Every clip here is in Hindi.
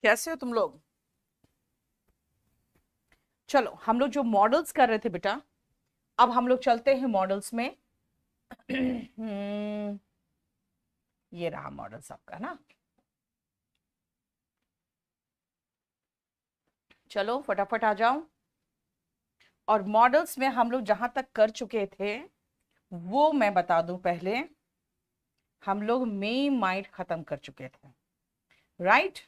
कैसे हो तुम लोग? चलो, हम लोग जो मॉडल्स कर रहे थे बेटा, अब हम लोग चलते हैं मॉडल्स में। ये रहा मॉडल्स आपका ना। चलो फटाफट आ जाओ। और मॉडल्स में हम लोग जहां तक कर चुके थे वो मैं बता दूं पहले। हम लोग मे माइट खत्म कर चुके थे, राइट।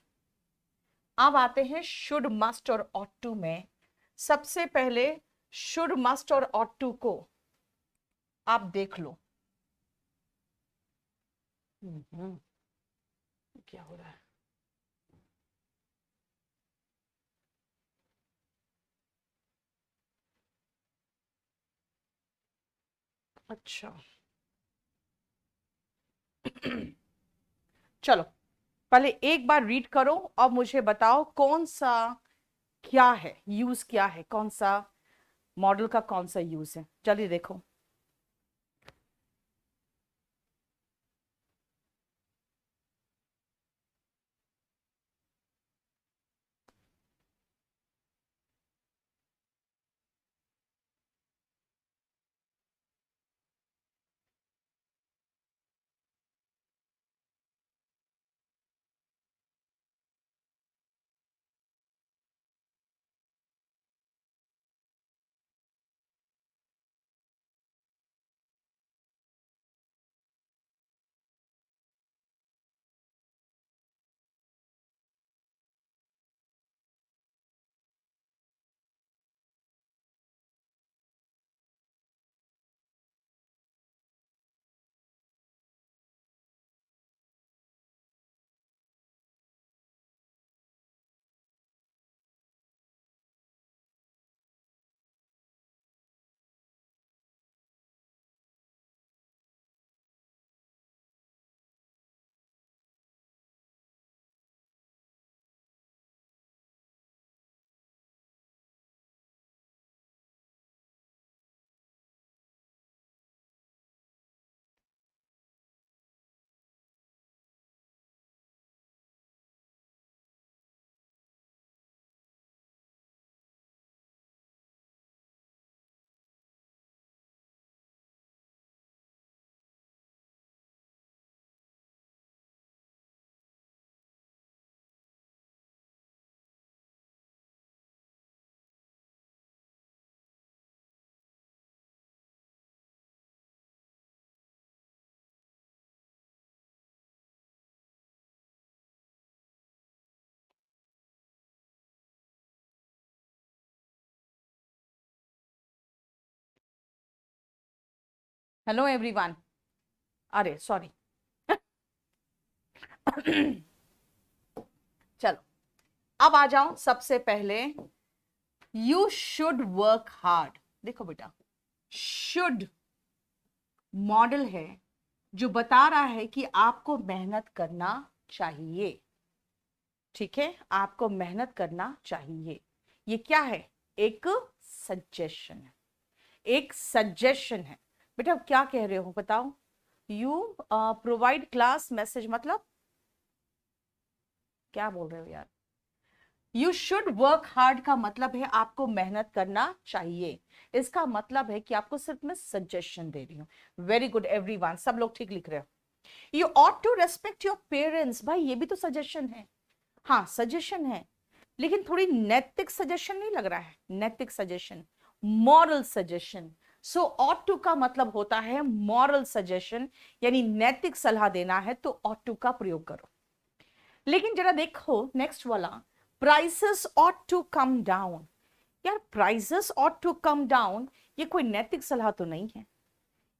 अब आते हैं शुड मस्ट और ऑट टू में। सबसे पहले शुड मस्ट और ऑट टू को आप देख लो। हम्म, क्या हो रहा है? अच्छा। चलो, पहले एक बार रीड करो और मुझे बताओ कौन सा, क्या है यूज, क्या है, कौन सा मॉडल का कौन सा यूज है। जल्दी देखो। Hello everyone. अरे सॉरी। चलो, अब आ जाओ। सबसे पहले यू शुड वर्क हार्ड। देखो बेटा, शुड मॉडल है जो बता रहा है कि आपको मेहनत करना चाहिए। ठीक है, आपको मेहनत करना चाहिए। ये क्या है? एक सजेशन है, एक सजेशन है। बेटा अब क्या कह रहे हो बताओ? यू प्रोवाइड क्लास मैसेज, मतलब क्या बोल रहे हो यार? यू शुड वर्क हार्ड का मतलब है आपको मेहनत करना चाहिए। इसका मतलब है कि आपको सिर्फ मैं सजेशन दे रही हूँ। वेरी गुड एवरीवन, सब लोग ठीक लिख रहे हो। You ought to respect your parents. भाई ये भी तो सजेशन है। हाँ सजेशन है, लेकिन थोड़ी नैतिक सजेशन नहीं लग रहा है? नैतिक suggestion, moral suggestion. So ought to का मतलब होता है मॉरल सजेशन, यानी नैतिक सलाह देना है तो ऑट टू का प्रयोग करो। लेकिन जरा देखो नेक्स्ट वाला, prices ought to come down. यार prices ought to come down, ये कोई नैतिक सलाह तो नहीं है।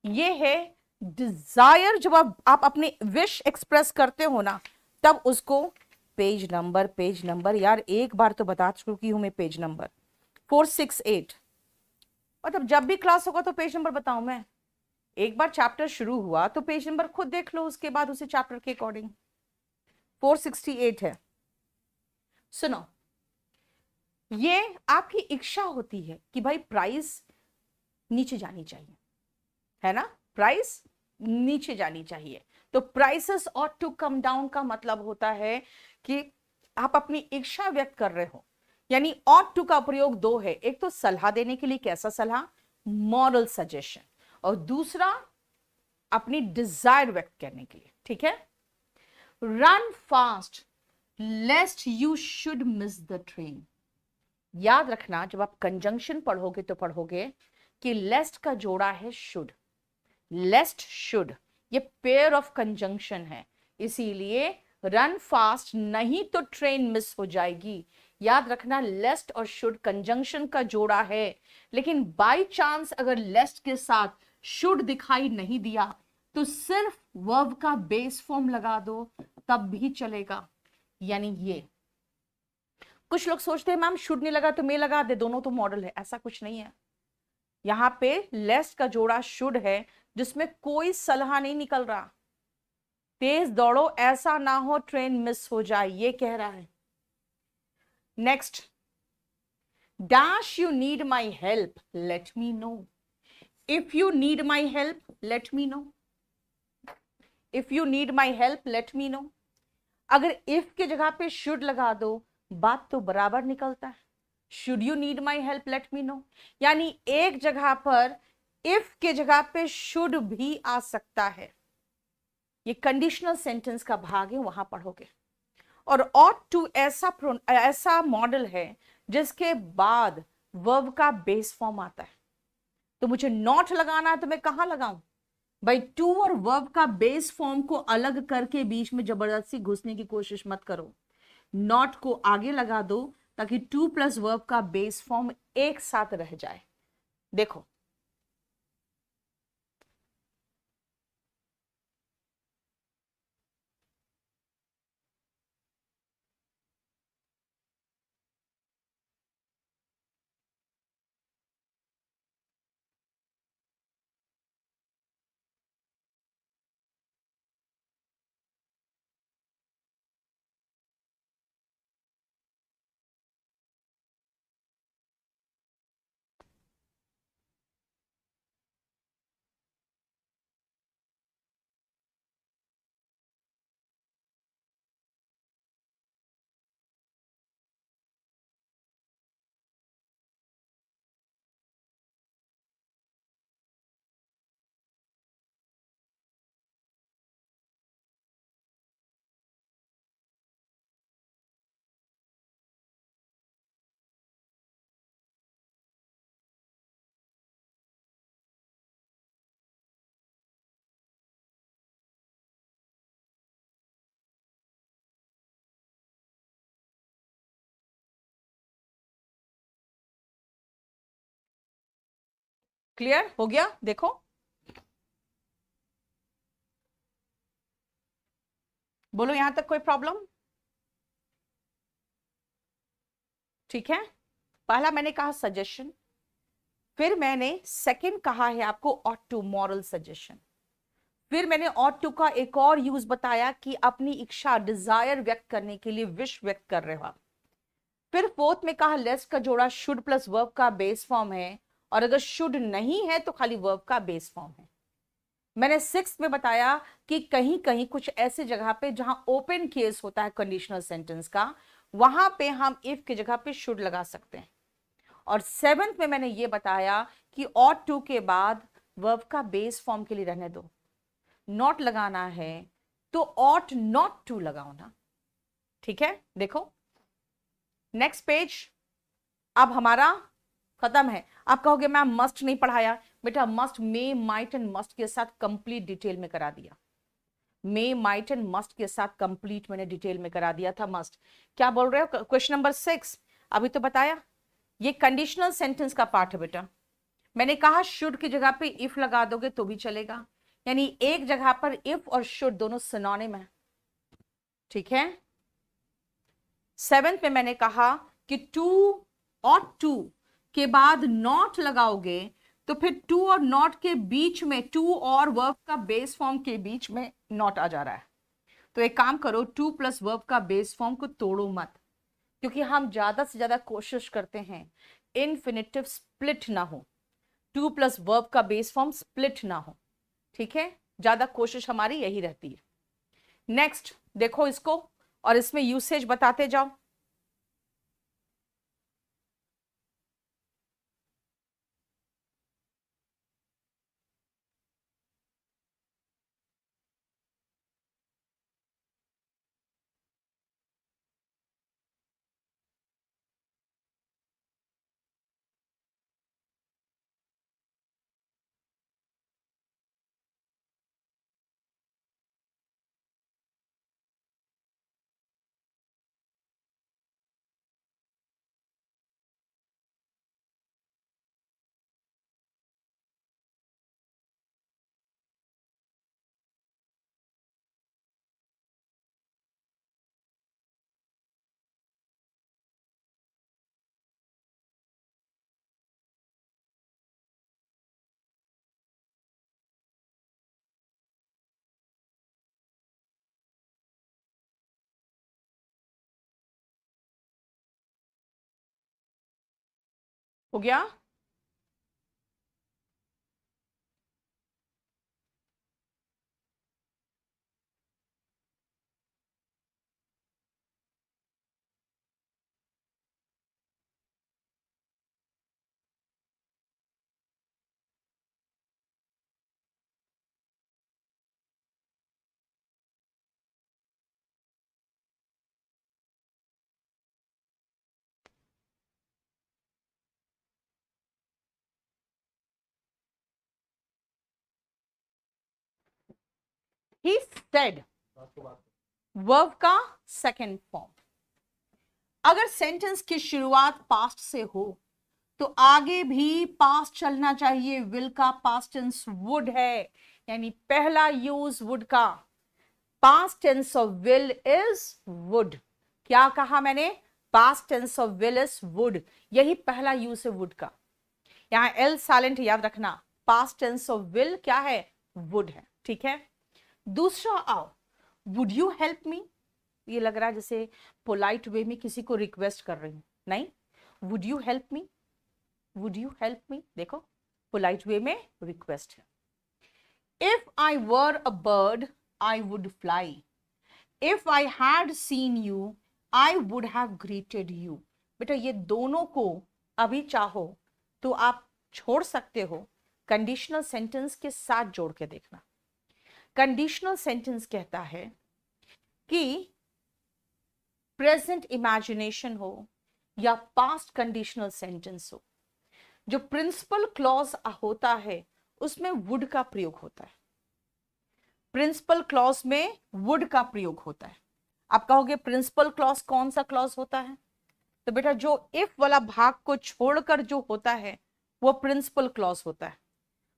ये है डिजायर। जब आप अपनी विश एक्सप्रेस करते हो ना, तब उसको पेज नंबर, पेज नंबर, यार एक बार तो बता चुकी हूं मैं पेज नंबर 468। मतलब जब भी क्लास होगा तो पेज नंबर बताऊं मैं? एक बार चैप्टर शुरू हुआ तो पेज नंबर खुद देख लो, उसके बाद उसी चैप्टर के अकॉर्डिंग। 468 है। सुनो, ये आपकी इच्छा होती है कि भाई प्राइस नीचे जानी चाहिए, है ना? प्राइस नीचे जानी चाहिए। तो prices ought to come down का मतलब होता है कि आप अपनी इच्छा व्यक्त कर रहे हो, यानी ought to का प्रयोग दो है, एक तो सलाह देने के लिए, कैसा सलाह, मॉरल सजेशन, और दूसरा अपनी डिजायर व्यक्त करने के लिए, ठीक है। Run fast लेस्ट you should miss the train. याद रखना, जब आप कंजंक्शन पढ़ोगे तो पढ़ोगे कि लेस्ट का जोड़ा है शुड, लेस्ट शुड, ये पेयर ऑफ कंजंक्शन है, इसीलिए रन फास्ट नहीं तो ट्रेन मिस हो जाएगी। याद रखना, लेस्ट और शुड कंजंक्शन का जोड़ा है, लेकिन बाय चांस अगर लेस्ट के साथ शुड दिखाई नहीं दिया तो सिर्फ वर्ब का बेस फॉर्म लगा दो, तब भी चलेगा। यानी ये कुछ लोग सोचते हैं मैम शुड नहीं लगा तो मे लगा दे, दोनों तो मॉडल है, ऐसा कुछ नहीं है। यहां पे लेस्ट का जोड़ा शुड है, जिसमें कोई सलाह नहीं निकल रहा, तेज दौड़ो ऐसा ना हो ट्रेन मिस हो जाए, ये कह रहा है। Next, dash you need my help let me know. If you need my help let me know, if you need my help let me know. अगर इफ के जगह पे शुड लगा दो, बात तो बराबर निकलता है, should you need my help let me know, यानी एक जगह पर इफ के जगह पे शुड भी आ सकता है। ये कंडीशनल सेंटेंस का भाग है, वहां पढ़ोगे। और ought to ऐसा मॉडल है जिसके बाद वर्ब का बेस फॉर्म आता है। तो मुझे नॉट लगाना है तो मैं कहां लगाऊं भाई, टू और वर्ब का बेस फॉर्म को अलग करके बीच में जबरदस्ती घुसने की कोशिश मत करो, नॉट को आगे लगा दो ताकि टू प्लस वर्ब का बेस फॉर्म एक साथ रह जाए। देखो क्लियर हो गया। देखो बोलो यहां तक कोई प्रॉब्लम, ठीक है। पहला मैंने कहा सजेशन, फिर मैंने सेकंड कहा है आपको ought to, मॉरल सजेशन, फिर मैंने ought to का एक और यूज बताया कि अपनी इच्छा डिजायर व्यक्त करने के लिए विश व्यक्त कर रहे हो आप। फिर फोर्थ में कहा लेस्ट का जोड़ा शुड प्लस वर्ब का बेस फॉर्म है, और अगर शुड नहीं है तो खाली वर्ब का बेस फॉर्म है। मैंने सिक्स में बताया कि कहीं कहीं कुछ ऐसे जगह पे जहां ओपन केस होता है कंडीशनल सेंटेंस का, वहां पे हम इफ की जगह पे शुड लगा सकते हैं। और सेवेंथ में मैंने ये बताया कि ought to के बाद वर्ब का बेस फॉर्म के लिए रहने दो, नॉट लगाना है तो ought not to लगाओ ना, ठीक है। देखो नेक्स्ट पेज, अब हमारा खत्म है। आप कहोगे मैम मस्ट नहीं पढ़ाया, बेटा must may might and must के साथ कंप्लीट डिटेल में करा दिया, मे माइट एंड मस्ट के साथ कंप्लीट मैंने डिटेल में करा दिया था। मस्ट क्या बोल रहे हो, क्वेश्चन नंबर 6 अभी तो बताया, ये कंडीशनल सेंटेंस का पार्ट है बेटा। मैंने कहा शुड की जगह पे इफ लगा दोगे तो भी चलेगा, यानी एक जगह पर इफ और शुड दोनों सिनोनिम है, ठीक है। सेवेंथ में मैंने कहा कि टू और टू के बाद नॉट लगाओगे तो फिर टू और नॉट के बीच में, टू और वर्ब का बेस फॉर्म के बीच में नॉट आ जा रहा है। तो एक काम करो, टू प्लस वर्ब का बेस फॉर्म को तोड़ो मत, क्योंकि हम ज्यादा से ज्यादा कोशिश करते हैं इनफिनिटिव स्प्लिट ना हो, टू प्लस वर्ब का बेस फॉर्म स्प्लिट ना हो, ठीक है। ज्यादा कोशिश हमारी यही रहती है। नेक्स्ट देखो इसको, और इसमें यूसेज बताते जाओ। हो गया? ही सेड, वर्ब का सेकंड फॉर्म। अगर सेंटेंस की शुरुआत पास्ट से हो तो आगे भी पास्ट चलना चाहिए। विल का पास्ट टेंस वुड है, यानी पहला यूज वुड का। Past tense of will is would. क्या कहा मैंने? Past tense of will is would, यही पहला यूज है वुड का। यहां एल साइलेंट याद रखना। पास्ट टेंस ऑफ विल क्या है? वुड है। ठीक है, दूसरा आओ, वुड यू हेल्प मी। ये लग रहा है जैसे पोलाइट वे में किसी को रिक्वेस्ट कर रही हूं, नहीं। Would you help me, would you help me, देखो पोलाइट वे में रिक्वेस्ट है। If I were a bird I would fly, if I had seen you I would have greeted you. बेटा ये दोनों को अभी चाहो तो आप छोड़ सकते हो, कंडीशनल सेंटेंस के साथ जोड़ के देखना। कंडीशनल सेंटेंस कहता है कि प्रेजेंट इमेजिनेशन हो या पास्ट कंडीशनल सेंटेंस हो, जो प्रिंसिपल क्लॉज होता है उसमें वुड का प्रयोग होता है। प्रिंसिपल क्लॉज में वुड का प्रयोग होता है। आप कहोगे प्रिंसिपल क्लॉज कौन सा क्लॉज होता है? तो बेटा जो इफ वाला भाग को छोड़कर जो होता है वो प्रिंसिपल क्लॉज होता है।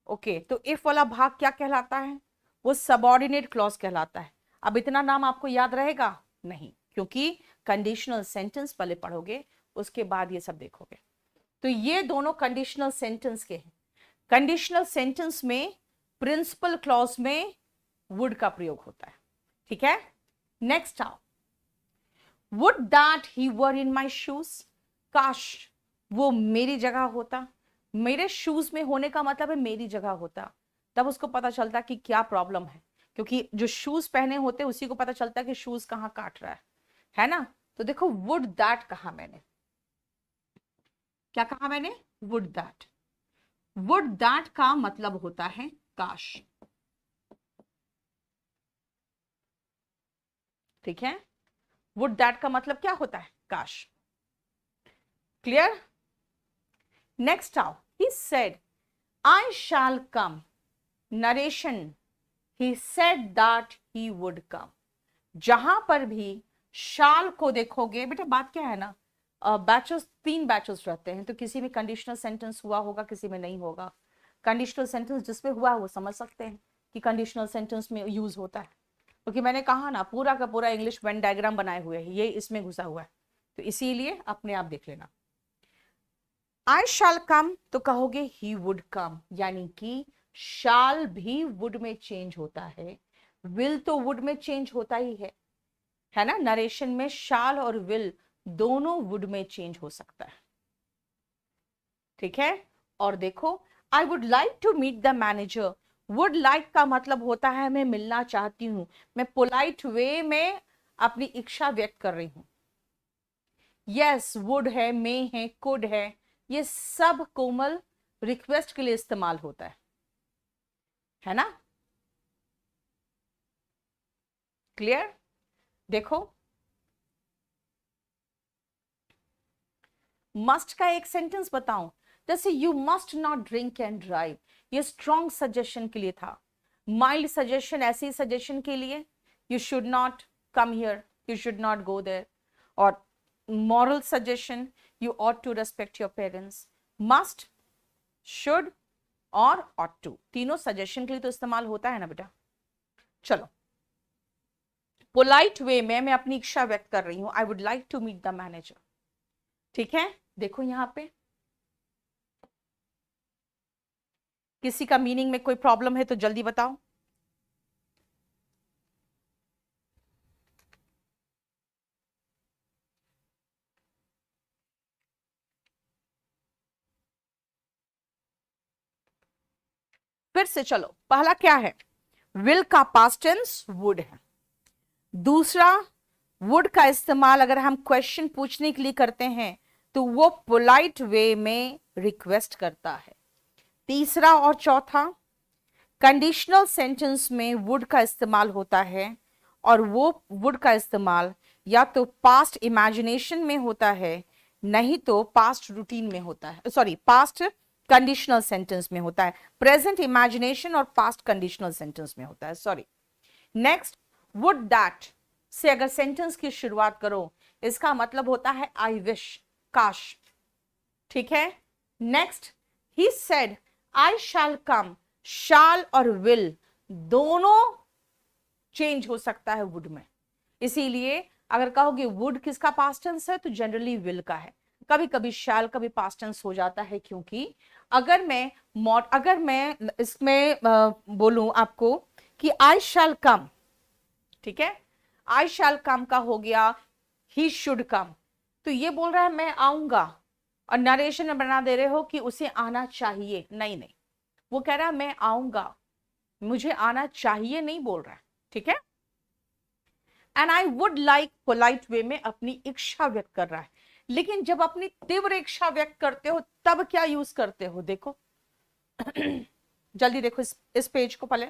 ओके, तो इफ वाला भाग क्या कहलाता है? वो सबऑर्डिनेट क्लॉज कहलाता है। अब इतना नाम आपको याद रहेगा नहीं, क्योंकि कंडीशनल सेंटेंस पहले पढ़ोगे उसके बाद ये सब देखोगे। तो ये दोनों कंडीशनल सेंटेंस के हैं। कंडीशनल सेंटेंस में प्रिंसिपल क्लॉज में वुड का प्रयोग होता है। ठीक है, नेक्स्ट आओ, would that he were in my shoes. काश वो मेरी जगह होता। मेरे शूज में होने का मतलब है मेरी जगह होता। तब उसको पता चलता कि क्या प्रॉब्लम है, क्योंकि जो शूज पहने होते उसी को पता चलता कि शूज कहाँ काट रहा है ना। तो देखो वुड दैट कहा मैंने, क्या कहा मैंने? Would that. वुड दैट का मतलब होता है काश। ठीक है, वुड दैट का मतलब क्या होता है? काश। क्लियर? नेक्स्ट आओ, he said I shall come. Narration, he said that he would come. जहां पर भी शाल को देखोगे, बेटा बात क्या है ना, बैचेस, 3 बैचेस रहते हैं, तो किसी में कंडीशनल सेंटेंस हुआ होगा, किसी में नहीं होगा। कंडीशनल सेंटेंस जिसमें हुआ वो समझ सकते हैं कि कंडीशनल सेंटेंस में यूज होता है, क्योंकि मैंने कहा ना पूरा का पूरा इंग्लिश वेन डायग्राम बनाए हुए हैं, ये इसमें घुसा हुआ है, तो इसीलिए अपने आप देख लेना। आई शैल कम तो कहोगे ही वुड कम, यानी कि शाल भी वुड में चेंज होता है, विल तो वुड में चेंज होता ही है ना। नरेशन में शाल और विल दोनों वुड में चेंज हो सकता है। ठीक है, और देखो I would like to meet the manager. Would like का मतलब होता है मैं मिलना चाहती हूं, मैं पोलाइट वे में अपनी इच्छा व्यक्त कर रही हूं। यस, वुड है, मे है, कुड है, ये सब कोमल रिक्वेस्ट के लिए इस्तेमाल होता है ना? क्लियर? देखो, मस्ट का एक सेंटेंस बताऊं, जैसे you must not drink and drive, ये स्ट्रॉन्ग सजेशन के लिए था। माइल्ड सजेशन ऐसी सजेशन के लिए, you should not come here, you should not go there. और moral suggestion, you ought to respect your parents. Must, should और ऑट टू, तीनों सजेशन के लिए तो इस्तेमाल होता है ना बेटा। चलो, पोलाइट वे में मैं अपनी इच्छा व्यक्त कर रही हूं, I would like to meet the manager. ठीक है, देखो यहां पे किसी का मीनिंग में कोई प्रॉब्लम है तो जल्दी बताओ। फिर से चलो, पहला क्या है? विल का पास्ट टेंस वुड है। दूसरा, वुड का इस्तेमाल अगर हम क्वेश्चन पूछने के लिए करते हैं तो वो पोलाइट वे में रिक्वेस्ट करता है। तीसरा और चौथा, कंडीशनल सेंटेंस में वुड का इस्तेमाल होता है, और वो वुड का इस्तेमाल या तो पास्ट इमेजिनेशन में होता है, नहीं तो पास्ट रूटीन में होता है, सॉरी पास्ट कंडीशनल सेंटेंस में होता है। प्रेजेंट इमेजिनेशन और पास्ट कंडीशनल सेंटेंस में होता है, सॉरी। नेक्स्ट, वुड दैट से अगर सेंटेंस की शुरुआत करो, इसका मतलब होता है आई विश, काश। ठीक है। Next, he said I shall कम, शाल और विल दोनों चेंज हो सकता है वुड में। इसीलिए अगर कहोगे वुड किसका पास्ट टेंस है तो जनरली विल का है। कभी कभी शैल का भी पास्ट टेंस हो जाता है, क्योंकि अगर मैं इसमें बोलूं आपको कि आई शैल कम, ठीक है, आई शैल कम का हो गया ही शुड कम, तो ये बोल रहा है मैं आऊंगा, और नरेशन में बना दे रहे हो कि उसे आना चाहिए। नहीं नहीं, वो कह रहा है मैं आऊंगा, मुझे आना चाहिए नहीं बोल रहा है। ठीक है। And I would like, polite way में अपनी इच्छा व्यक्त कर रहा है। लेकिन जब अपनी तीव्र इच्छा व्यक्त करते हो तब क्या यूज करते हो? देखो जल्दी देखो इस पेज को पहले।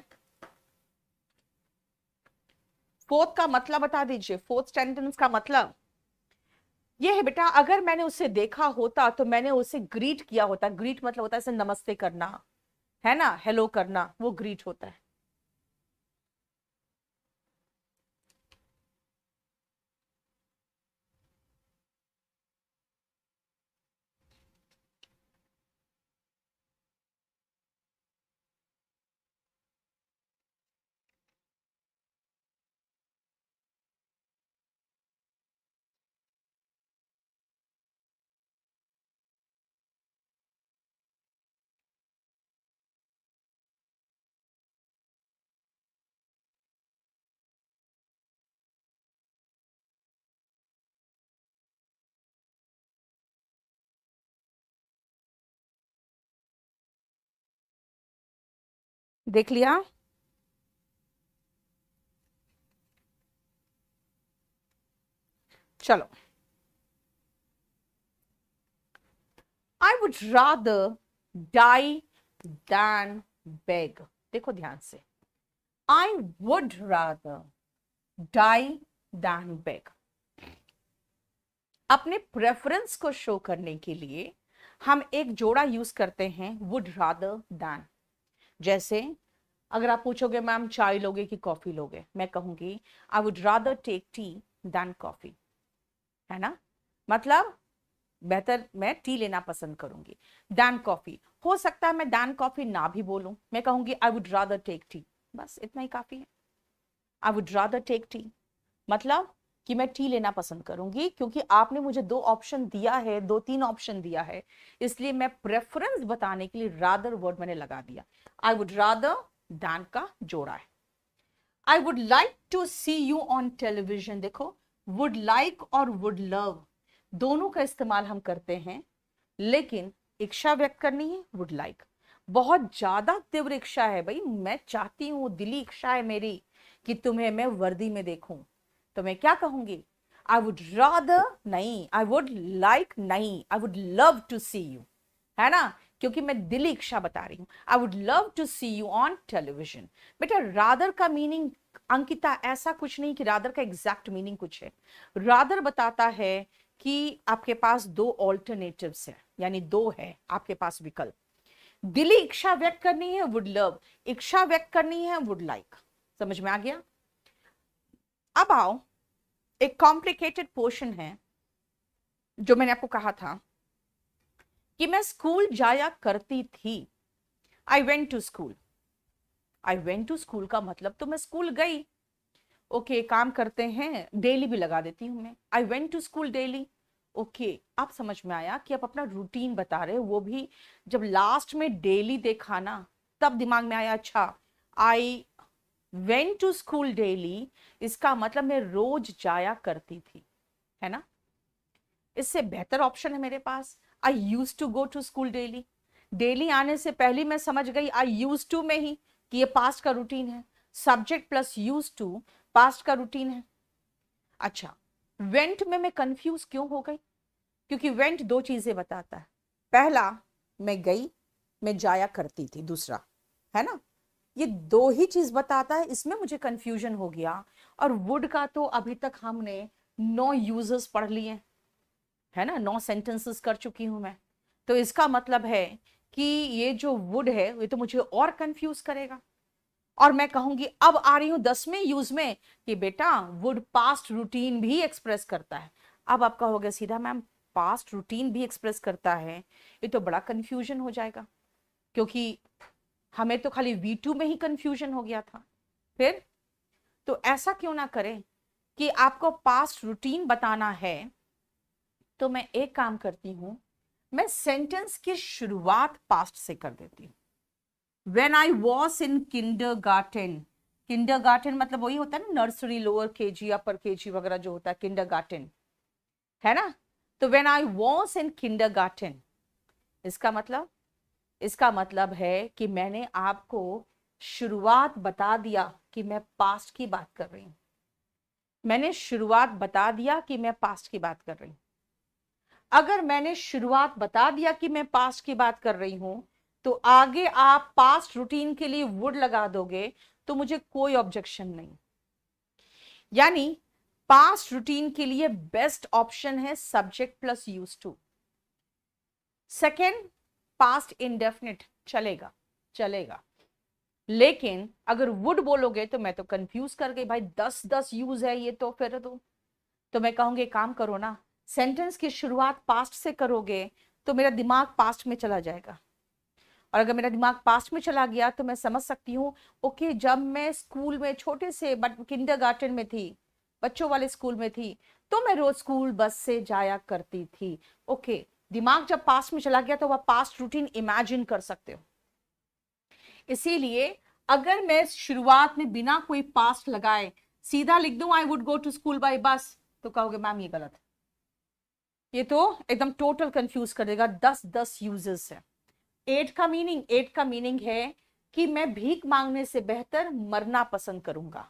फोर्थ का मतलब बता दीजिए, फोर्थ सेंटेंस का मतलब ये है बेटा, अगर मैंने उसे देखा होता तो मैंने उसे ग्रीट किया होता। ग्रीट मतलब होता है ऐसे नमस्ते करना, है ना, हेलो करना, वो ग्रीट होता है। देख लिया? चलो, I would rather die than beg. देखो ध्यान से, I would rather die than beg. अपने प्रेफरेंस को शो करने के लिए हम एक जोड़ा यूज करते हैं, वुड रादर दैन। जैसे अगर आप पूछोगे मैम चाय लोगे कि कॉफी लोगे, मैं कहूंगी I would rather take tea than coffee, है ना, मतलब बेहतर मैं टी लेना पसंद करूंगी दैन कॉफी। हो सकता है मैं दैन कॉफी ना भी बोलूं, मैं कहूंगी I would rather take tea, बस इतना ही काफी है। I would rather take tea मतलब कि मैं टी लेना पसंद करूंगी, क्योंकि आपने मुझे दो ऑप्शन दिया है, दो तीन ऑप्शन दिया है, इसलिए मैं प्रेफरेंस बताने के लिए रादर वर्ड मैंने लगा दिया। आई वुड रादर दैन का जोड़ा है। I would like to see you on television. देखो, वुड लाइक और वुड लव दोनों का इस्तेमाल हम करते हैं, लेकिन इच्छा व्यक्त करनी है वुड लाइक। बहुत ज्यादा तीव्र इच्छा है भाई, मैं चाहती हूं, दिली इच्छा है मेरी कि तुम्हें मैं वर्दी में देखूं, तो मैं क्या कहूंगी? आई वुड रादर नहीं, आई वुड लाइक नहीं, I would love to see you, है ना, क्योंकि मैं दिली इच्छा बता रही हूं। I would love to see you on television. बेटा रादर का मीनिंग अंकिता ऐसा कुछ नहीं कि रादर का एग्जैक्ट मीनिंग कुछ है। रादर बताता है कि आपके पास दो ऑल्टरनेटिव्स है, यानी दो है आपके पास विकल्प। दिली इच्छा व्यक्त करनी है वुड लव, इच्छा व्यक्त करनी है वुड लाइक। समझ में आ गया? अब आओ, एक कॉम्प्लिकेटेड पोर्शन है जो मैंने आपको कहा था कि मैं स्कूल जाया करती थी। I went to school. I went to school का मतलब तो मैं स्कूल गई। ओके, काम करते हैं, डेली भी लगा देती हूं मैं। I went to school daily. Okay, आप समझ में आया कि आप अपना रूटीन बता रहे हो, वो भी जब लास्ट में डेली देखा ना तब दिमाग में आया, अच्छा I went to school daily, इसका मतलब मैं रोज जाया करती थी, है ना। इससे बेहतर ऑप्शन है मेरे पास, I use to go to school daily. Daily आने से पहले मैं समझ गई आई यूज टू में ही कि ये पास्ट का रूटीन है। Subject plus use to past का रूटीन है। अच्छा, वेंट में मैं कंफ्यूज क्यों हो गई? क्योंकि वेंट दो चीजें बताता है। पहला, मैं गई, मैं जाया करती थी, दूसरा, है ना, ये दो ही चीज बताता है, इसमें मुझे कंफ्यूजन हो गया। और वुड का तो अभी तक हमने 9 यूजर्स पढ़ लिए, है ना, 9 सेंटेंसेस कर चुकी हूं मैं। तो इसका मतलब है कि ये जो वुड है ये तो मुझे और कंफ्यूज करेगा। और मैं कहूंगी अब आ रही हूं 10वें यूज में कि बेटा वुड पास्ट रूटीन भी एक्सप्रेस करता है। अब आप कहोगे सीधा मैम पास्ट रूटीन भी एक्सप्रेस करता है, ये तो बड़ा कंफ्यूजन हो जाएगा, क्योंकि हमें तो खाली V2 में ही कंफ्यूजन हो गया था। फिर तो ऐसा क्यों ना करें कि आपको पास्ट रूटीन बताना है, तो मैं एक काम करती हूं, मैं सेंटेंस की शुरुआत पास्ट से कर देती हूं। When I was in kindergarten, kindergarten मतलब वही होता है ना, नर्सरी, लोअर केजी, अपर केजी वगैरह जो होता है, kindergarten, है ना। तो when I was in kindergarten, इसका मतलब है कि मैंने आपको शुरुआत बता दिया कि मैं पास्ट की बात कर रही हूं। मैंने शुरुआत बता दिया कि मैं पास्ट की बात कर रही हूं। अगर मैंने शुरुआत बता दिया कि मैं पास्ट की बात कर रही हूं, तो आगे आप पास्ट रूटीन के लिए वुड लगा दोगे तो मुझे कोई ऑब्जेक्शन नहीं। यानी पास्ट रूटीन के लिए बेस्ट ऑप्शन है subject plus use to. Second, past indefinite चलेगा, चलेगा, लेकिन अगर वुड बोलोगे तो मैं तो कंफ्यूज कर गई भाई, 10-10 यूज है ये तो। फिर तो मैं कहूंगी काम करो ना, सेंटेंस की शुरुआत पास्ट से करोगे तो मेरा दिमाग पास्ट में चला जाएगा। और अगर मेरा दिमाग पास्ट में चला गया तो मैं समझ सकती हूँ, ओके जब मैं स्कूल में छोटे से किंडरगार्टन में थी, बच्चों वाले स्कूल में थी, तो मैं रोज स्कूल बस से जाया करती थी। ओके, दिमाग जब पास्ट में चला गया तो वह पास्ट रूटीन इमेजिन कर सकते हो। इसीलिए अगर मैं शुरुआत में बिना कोई पास्ट लगाए सीधा लिख दूं I would go to school by bus, तो कहोगे मैम ये गलत है, ये तो एकदम टोटल कंफ्यूज कर देगा। 10-10 यूजेस है। एट का मीनिंग है कि मैं भीख मांगने से बेहतर मरना पसंद करूंगा।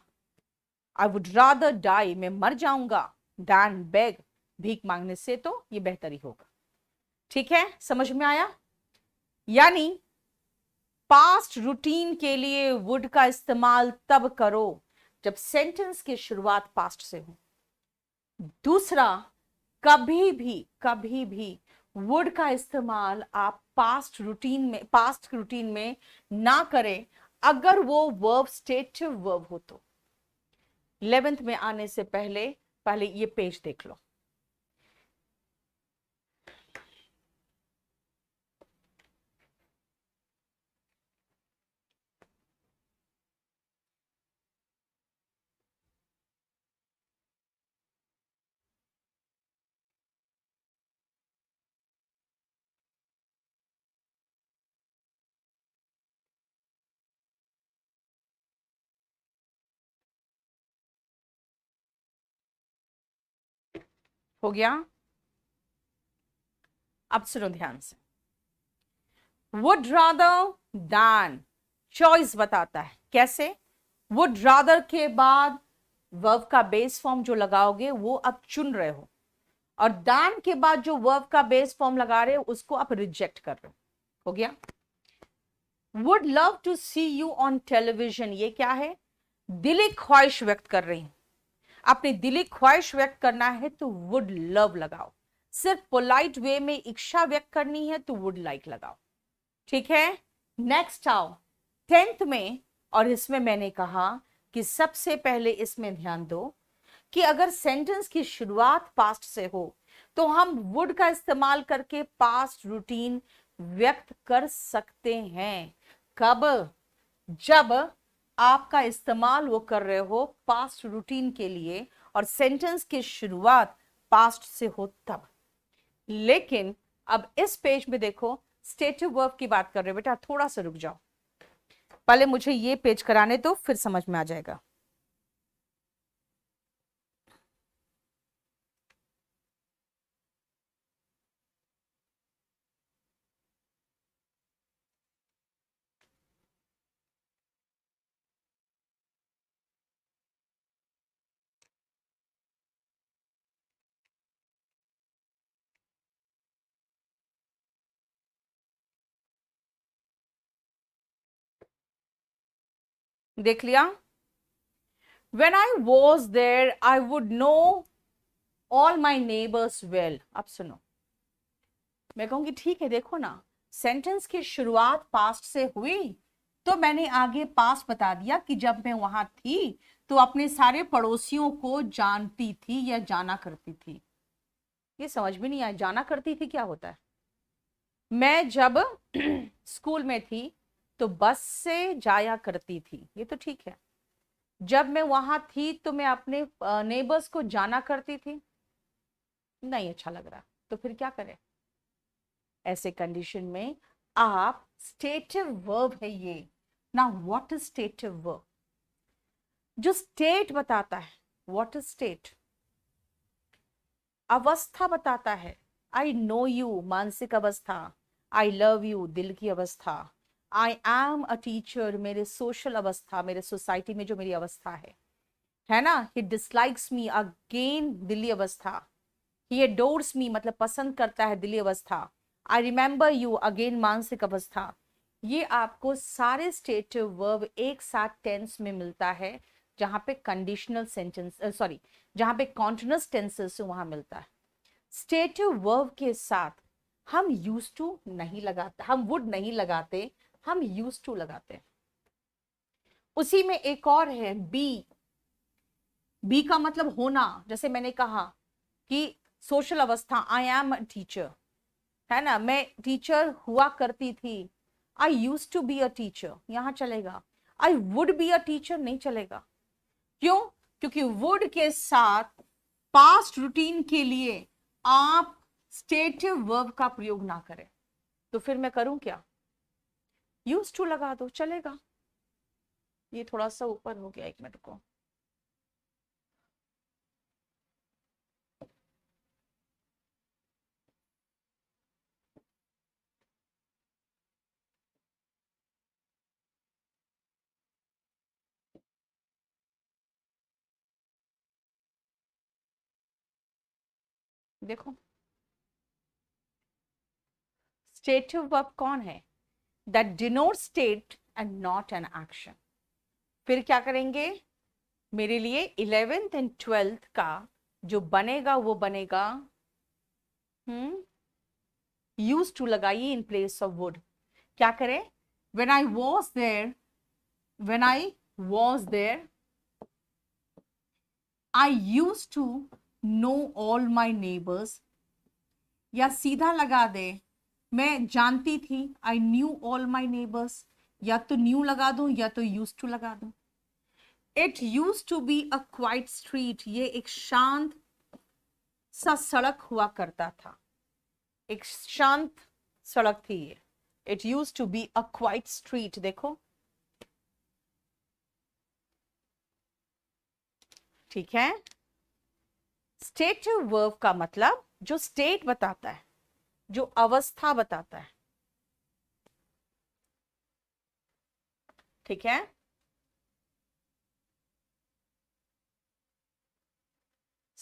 आई वुड रादर डाई, मैं मर जाऊंगा, डैन बेग, भीख मांगने से तो ये बेहतर ही होगा। ठीक है, समझ में आया? यानी पास्ट रूटीन के लिए वुड का इस्तेमाल तब करो जब सेंटेंस की शुरुआत पास्ट से हो। दूसरा, कभी भी वुड का इस्तेमाल आप पास्ट रूटीन में ना करें अगर वो वर्ब स्टेटिव वर्ब हो तो। 11th में आने से पहले पहले ये पेज देख लो। हो गया? अब सुनो ध्यान से। वुड रादर दैन चॉइस बताता है। कैसे? वुड रादर के बाद वर्ब का बेस फॉर्म जो लगाओगे वो आप चुन रहे हो, और दैन के बाद जो वर्ब का बेस फॉर्म लगा रहे हो उसको आप रिजेक्ट कर रहे हो गया। Would love to see you on television, ये क्या है? दिली ख्वाहिश व्यक्त कर रही हूं, अपनी दिली ख्वाहिश व्यक्त करना है तो वुड लव लगाओ, सिर्फ पोलाइट वे में इच्छा व्यक्त करनी है तो वुड लाइक लगाओ। ठीक है, नेक्स्ट आओ 10th में, और इसमें मैंने कहा कि सबसे पहले इसमें ध्यान दो कि अगर सेंटेंस की शुरुआत पास्ट से हो तो हम वुड का इस्तेमाल करके पास्ट रूटीन व्यक्त कर सकते हैं। कब? जब आपका इस्तेमाल वो कर रहे हो पास्ट रूटीन के लिए और सेंटेंस की शुरुआत पास्ट से हो तब। लेकिन अब इस पेज में देखो स्टेटिव वर्ब की बात कर रहे हो। बेटा थोड़ा सा रुक जाओ, पहले मुझे ये पेज कराने दो, फिर समझ में आ जाएगा। देख लिया? When I was there, I would know all my neighbors well. अब सुनो, मैं कहूंगी ठीक है, देखो ना, सेंटेंस की शुरुआत पास्ट से हुई तो मैंने आगे पास्ट बता दिया कि जब मैं वहां थी तो अपने सारे पड़ोसियों को जानती थी या जाना करती थी। ये समझ में नहीं आया, जाना करती थी क्या होता है? मैं जब स्कूल में थी तो बस से जाया करती थी, ये तो ठीक है। जब मैं वहां थी तो मैं अपने नेबर्स को जाना करती थी, नहीं अच्छा लग रहा, तो फिर क्या करें? ऐसे कंडीशन में आप स्टेटिव वर्ब है ये ना। What is stative verb? जो स्टेट बताता है। What is state? अवस्था बताता है। आई नो यू मानसिक अवस्था, आई लव यू दिल की अवस्था, आई एम अ टीचर मेरे सोशल अवस्था, मेरे सोसाइटी में जो मेरी अवस्था है ना। ही डिसलाइक्स मी अगेन दिल्ली अवस्था, ही एडोर्स मी मतलब पसंद करता है दिल्ली अवस्था, आई रिमेंबर यू अगेन मानसिक अवस्था। ये आपको सारे स्टेटिव वर्ब एक साथ टेंस में मिलता है, जहां पे कंडीशनल सेंटेंस सॉरी जहां पे कॉन्टिन्यूअस टेंसेस वहां मिलता है। स्टेटिव वर्ब के साथ हम यूज टू नहीं लगाते, हम वुड नहीं लगाते, हम यूज टू लगाते हैं। उसी में एक और है बी। बी का मतलब होना, जैसे मैंने कहा कि सोशल अवस्था, आई एम टीचर, है ना, मैं टीचर हुआ करती थी, I use to be a teacher, यहां चलेगा। I would be a teacher नहीं चलेगा। क्यों? क्योंकि वुड के साथ पास्ट रूटीन के लिए आप स्टेटिव वर्ब का प्रयोग ना करें, तो फिर मैं करूं क्या? यूज टू लगा दो, चलेगा। ये थोड़ा सा ऊपर हो गया, एक मिनट को। देखो स्टेटिव वर्ब कौन है? That denote state and not an action. फिर क्या करेंगे? मेरे लिए 11th एंड 12th का जो बनेगा वो बनेगा यूज टू लगाइए इन प्लेस ऑफ वुड। क्या करें? When I was there, when I was there I use to know all my neighbours, या सीधा लगा दे मैं जानती थी, I knew all my neighbours, या तो न्यू लगा दो या तो यूज टू लगा दो। It use to be a quiet street, ये एक शांत सा सड़क हुआ करता था, एक शांत सड़क थी ये। It use to be a quiet street. देखो ठीक है। स्टेटिव वर्ब का मतलब जो स्टेट बताता है, जो अवस्था बताता है। ठीक है।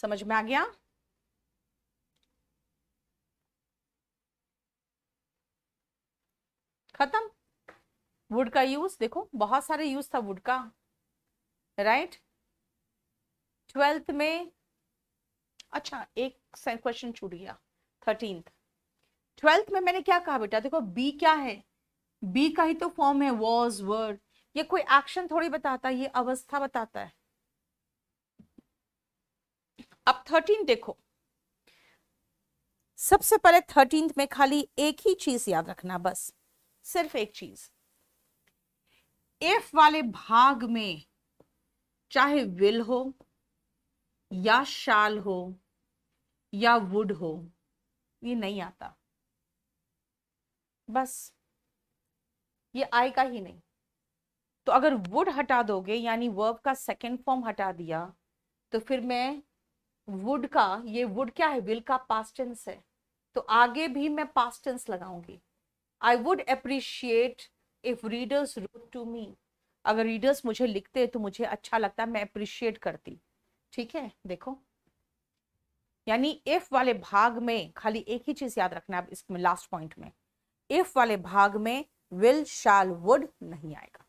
समझ में आ गया? खत्म। वुड का यूज देखो, बहुत सारे यूज था वुड का, राइट। ट्वेल्थ में, अच्छा एक क्वेश्चन छूट गया, 13th। ट्वेल्थ में मैंने क्या कहा बेटा, देखो बी क्या है, बी का ही तो फॉर्म है वॉज वर्ड। ये कोई एक्शन थोड़ी बताता है, ये अवस्था बताता है। अब 13 देखो, सबसे पहले 13th में खाली एक ही चीज याद रखना, बस सिर्फ एक चीज, इफ वाले भाग में चाहे विल हो या शाल हो या वुड हो, ये नहीं आता, बस ये आएगा ही नहीं। तो अगर वुड हटा दोगे यानी वर्ब का सेकंड फॉर्म हटा दिया, तो फिर मैं वुड का, ये वुड क्या है, विल का पास्ट टेंस है, तो आगे भी मैं पास्ट टेंस लगाऊंगी। I would appreciate if readers wrote to me, अगर रीडर्स मुझे लिखते तो मुझे अच्छा लगता, मैं अप्रिशिएट करती। ठीक है, देखो, यानी इफ वाले भाग में खाली एक ही चीज याद रखना है, अब इसमें लास्ट पॉइंट में, इफ वाले भाग में विल शाल वुड नहीं आएगा।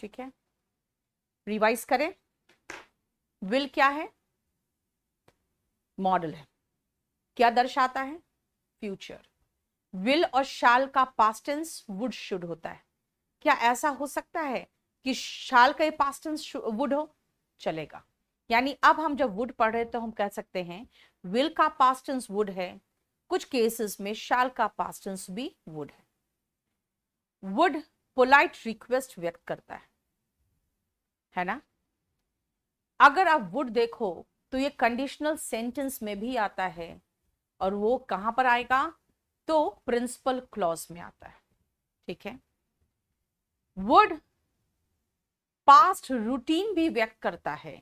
ठीक है, रिवाइज करें। विल क्या है, मॉडल है, क्या दर्शाता है, फ्यूचर। विल और शाल का पास्ट टेंस वुड शुड होता है। क्या ऐसा हो सकता है कि शाल का पास्ट टेंस वुड हो, चलेगा। यानी अब हम जब वुड पढ़ रहे तो हम कह सकते हैं विल का पास्ट टेंस वुड है, कुछ केसेस में शाल का पास्ट टेंस भी वुड है। वुड पोलाइट रिक्वेस्ट व्यक्त करता है ना। अगर आप वुड देखो तो ये कंडीशनल सेंटेंस में भी आता है, और वो कहां पर आएगा, तो प्रिंसिपल क्लॉज में आता है। ठीक है, वुड पास्ट रूटीन भी व्यक्त करता है,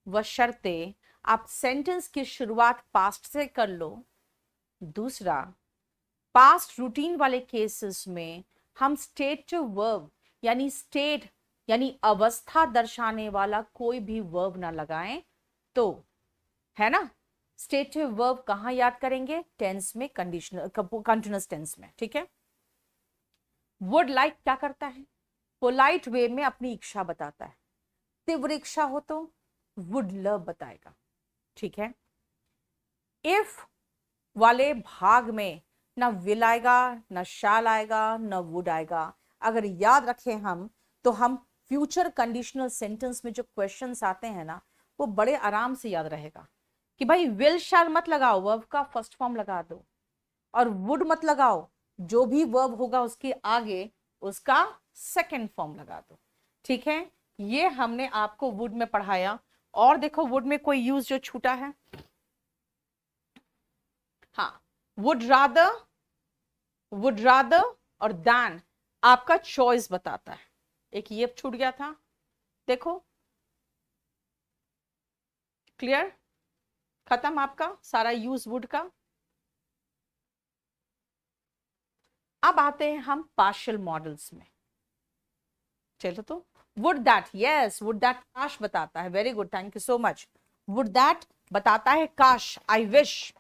बशर्ते आप सेंटेंस की शुरुआत पास्ट से कर लो। दूसरा, पास्ट रूटीन वाले केसेस में हम स्टेटिव वर्ब यानी स्टेट यानी अवस्था दर्शाने वाला कोई भी वर्ब ना लगाएं, तो है ना। स्टेटिव वर्ब कहां याद करेंगे, टेंस में, कंडीशनल कंटीन्यूअस टेंस में। ठीक है, वुड लाइक क्या करता है, पोलाइट वे में अपनी इच्छा बताता है, तीव्र इच्छा हो तो वुड लव बताएगा। ठीक है, इफ वाले भाग में ना विल आएगा, ना शाल आएगा, ना वुड आएगा। अगर याद रखें तो हम फ्यूचर कंडीशनल सेंटेंस में जो क्वेश्चंस आते हैं ना, वो बड़े आराम से याद रहेगा कि भाई विल शाल मत लगाओ, वर्ब का फर्स्ट फॉर्म लगा दो, और वुड मत लगाओ, जो भी वर्ब होगा उसके आगे उसका सेकंड फॉर्म लगा दो। ठीक है, ये हमने आपको वुड में पढ़ाया। और देखो वुड में कोई यूज जो छूटा है, हाँ, वुड रादर और दैन आपका चॉइस बताता है, एक ये छूट गया था, देखो क्लियर, खत्म आपका सारा यूज वुड का। अब आते हैं हम पार्शियल मॉडल्स में। चलो, तो would that, yes would that काश बताता है, very good, thank you so much. Would that बताता है काश, आई विश।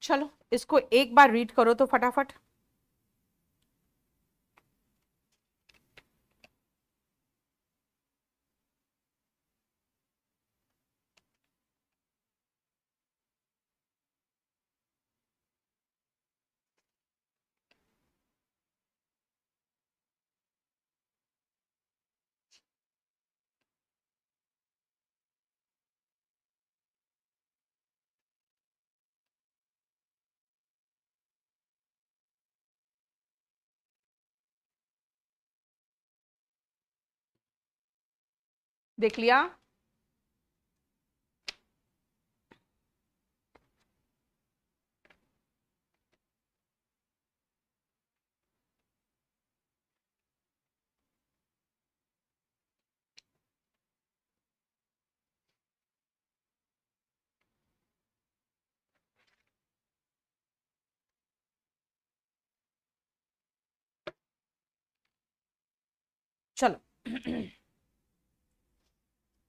चलो इसको एक बार रीड करो तो फटाफट। देख लिया, चलो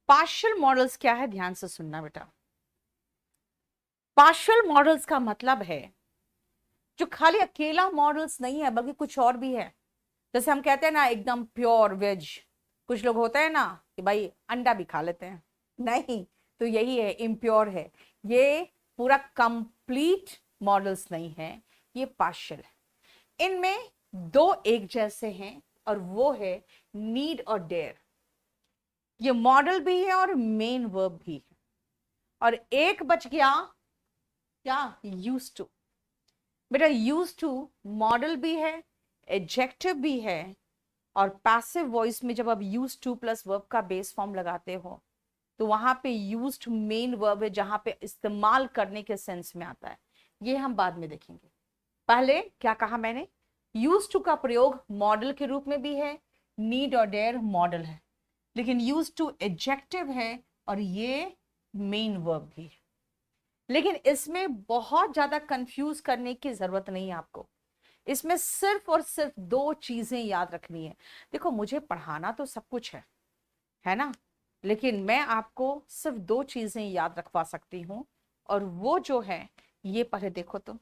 पार्शियल मॉडल्स क्या है, ध्यान से सुनना बेटा। पार्शियल मॉडल्स का मतलब है जो खाली अकेला मॉडल्स नहीं है बल्कि कुछ और भी है। जैसे हम कहते हैं ना एकदम प्योर वेज, कुछ लोग होता है ना कि भाई अंडा भी खा लेते हैं, नहीं, तो यही है, इम्प्योर है। ये पूरा कंप्लीट मॉडल्स नहीं है, ये पार्शियल है। इनमें दो एक जैसे हैं और वो है नीड और डेयर। ये मॉडल भी है और मेन वर्ब भी है। और एक बच गया क्या, यूज टू। बेटा यूज टू मॉडल भी है, एडजेक्टिव भी है, और पैसिव वॉइस में जब आप यूज टू प्लस वर्ब का बेस फॉर्म लगाते हो तो वहां पे यूज्ड मेन वर्ब है जहां पे इस्तेमाल करने के सेंस में आता है। ये हम बाद में देखेंगे। पहले क्या कहा मैंने, यूज टू का प्रयोग मॉडल के रूप में भी है, नीड और डेयर मॉडल है, लेकिन यूज टू एडजेक्टिव है और ये मेन वर्ब भी है। लेकिन इसमें बहुत ज्यादा कंफ्यूज करने की जरूरत नहीं है आपको। इसमें सिर्फ और सिर्फ दो चीजें याद रखनी है। देखो मुझे पढ़ाना तो सब कुछ है ना, लेकिन मैं आपको सिर्फ दो चीजें याद रखवा सकती हूं, और वो जो है ये पहले देखो तुम।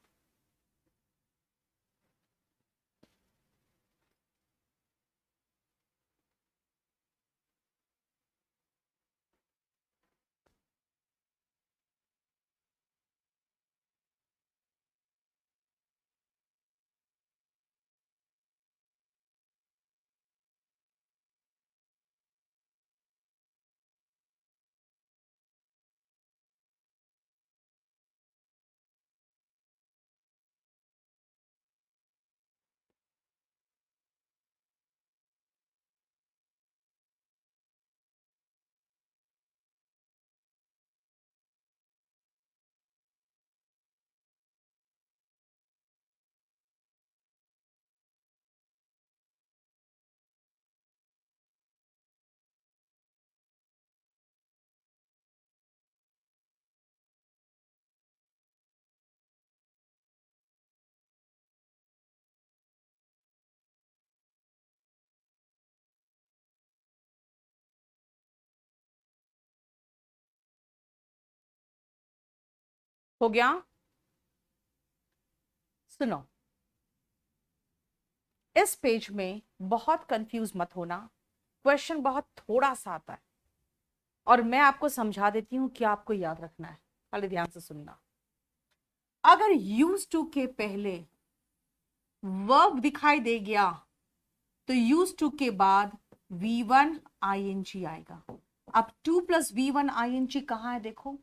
हो गया, सुनो। इस पेज में बहुत कंफ्यूज मत होना, क्वेश्चन बहुत थोड़ा सा आता है और मैं आपको समझा देती हूं क्या आपको याद रखना है, खाली ध्यान से सुनना। अगर यूज टू के पहले वर्ब दिखाई दे गया तो यूज टू के बाद V1 ING आएगा। अब 2 + V1 ING कहां है देखो,